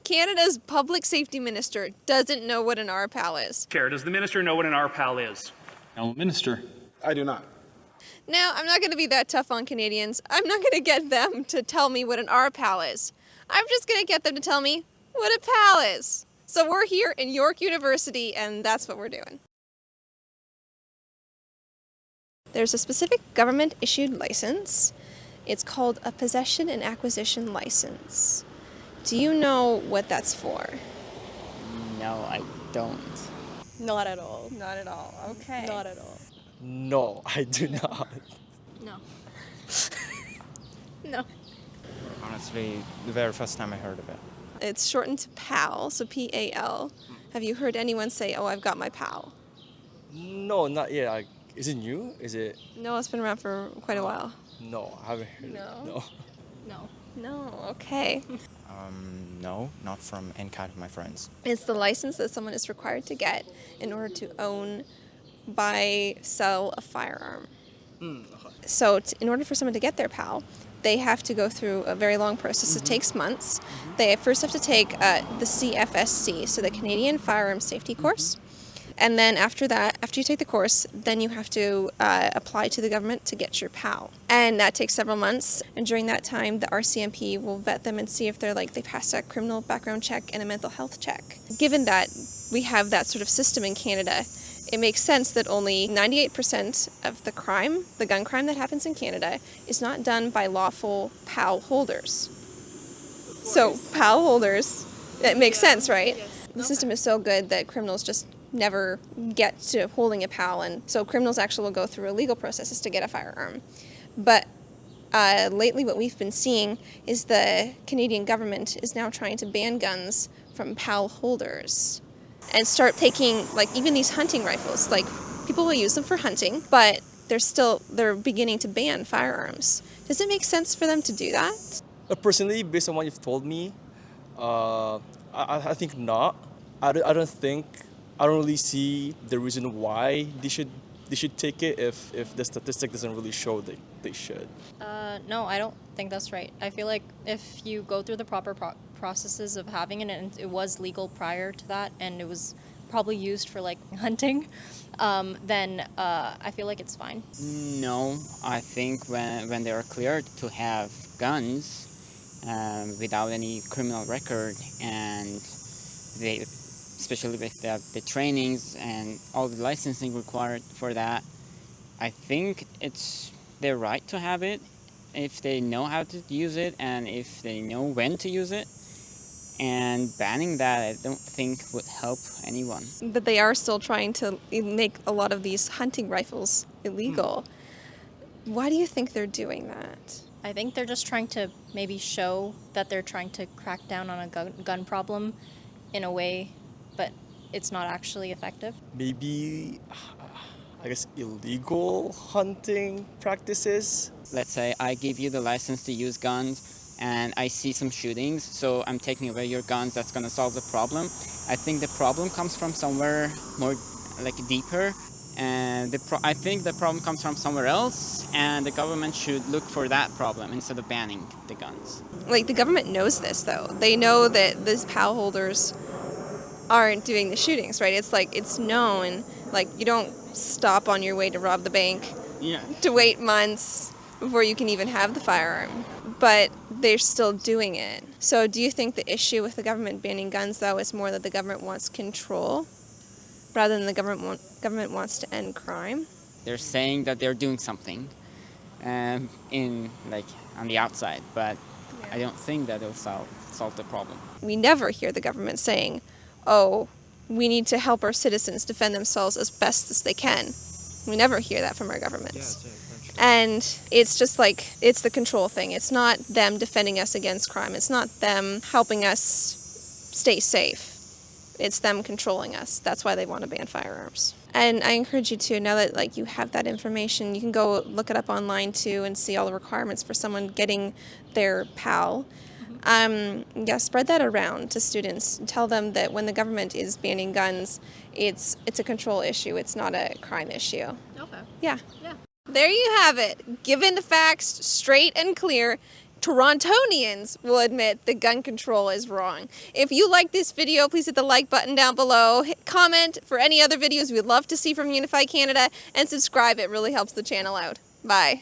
Canada's public safety minister doesn't know what an RPAL is. Chair, does the minister know what an RPAL is? Now, Minister. I do not. Now, I'm not going to be that tough on Canadians. I'm not going to get them to tell me what an RPAL is. I'm just going to get them to tell me what a PAL is. So we're here in York University, and that's what we're doing. There's a specific government-issued license. It's called a possession and acquisition license. Do you know what that's for? No, I don't. Not at all. Not at all. Okay. Not at all. No, I do not. No. No. Honestly, the very first time I heard of it. It's shortened to PAL, so P-A-L. Have you heard anyone say, "Oh, I've got my PAL"? No, not yet. Is it new? Is it? No, it's been around for quite a while. No, I haven't heard No? it. No. No. No, okay. No, not from any kind of my friends. It's the license that someone is required to get in order to own, buy, sell a firearm. So in order for someone to get their PAL, they have to go through a very long process. It takes months. They first have to take the CFSC, so the Canadian Firearms Safety Course. And then after that, after you take the course, then you have to apply to the government to get your PAL. And that takes several months. And during that time, the RCMP will vet them and see if they passed a criminal background check and a mental health check. Given that we have that sort of system in Canada, it makes sense that only 98% of the crime, the gun crime that happens in Canada, is not done by lawful PAL holders. So PAL holders, it makes sense, right? Yes. The system is so good that criminals just never get to holding a PAL, and so criminals actually will go through legal processes to get a firearm. But lately what we've been seeing is the Canadian government is now trying to ban guns from PAL holders and start taking, like, even these hunting rifles. Like, people will use them for hunting, but they're beginning to ban firearms. Does it make sense for them to do that? Personally, based on what you've told me, I think not. I don't really see the reason why they should take it if the statistic doesn't really show that they should. No, I don't think that's right. I feel like if you go through the proper processes of having it, and it was legal prior to that, and it was probably used for like hunting, then I feel like it's fine. No, I think when they are cleared to have guns without any criminal record, and they, especially with the trainings and all the licensing required for that, I think it's their right to have it if they know how to use it and if they know when to use it. And banning that, I don't think would help anyone. But they are still trying to make a lot of these hunting rifles illegal. Why do you think they're doing that? I think they're just trying to maybe show that they're trying to crack down on a gun problem in a way, but it's not actually effective. Maybe, I guess, illegal hunting practices. Let's say I give you the license to use guns and I see some shootings, so I'm taking away your guns. That's going to solve the problem. I think the problem comes from somewhere more like deeper, and I think the problem comes from somewhere else, and the government should look for that problem instead of banning the guns. Like, the government knows this, though. They know that these PAL holders aren't doing the shootings, right? It's like, it's known. Like, you don't stop on your way to rob the bank to wait months before you can even have the firearm. But they're still doing it. So do you think the issue with the government banning guns, though, is more that the government wants control rather than the government wants to end crime? They're saying that they're doing something on the outside, but I don't think that it'll solve the problem. We never hear the government saying, "Oh, we need to help our citizens defend themselves as best as they can." We never hear that from our governments. And it's just like, it's the control thing. It's not them defending us against crime. It's not them helping us stay safe. It's them controlling us. That's why they want to ban firearms. And I encourage you to, now that you have that information, you can go look it up online too and see all the requirements for someone getting their PAL. Spread that around to students. Tell them that when the government is banning guns, it's a control issue. It's not a crime issue. Okay. Yeah. Yeah. There you have it. Given the facts straight and clear, Torontonians will admit that gun control is wrong. If you like this video, please hit the like button down below. Comment for any other videos we'd love to see from Unify Canada, and subscribe. It really helps the channel out. Bye.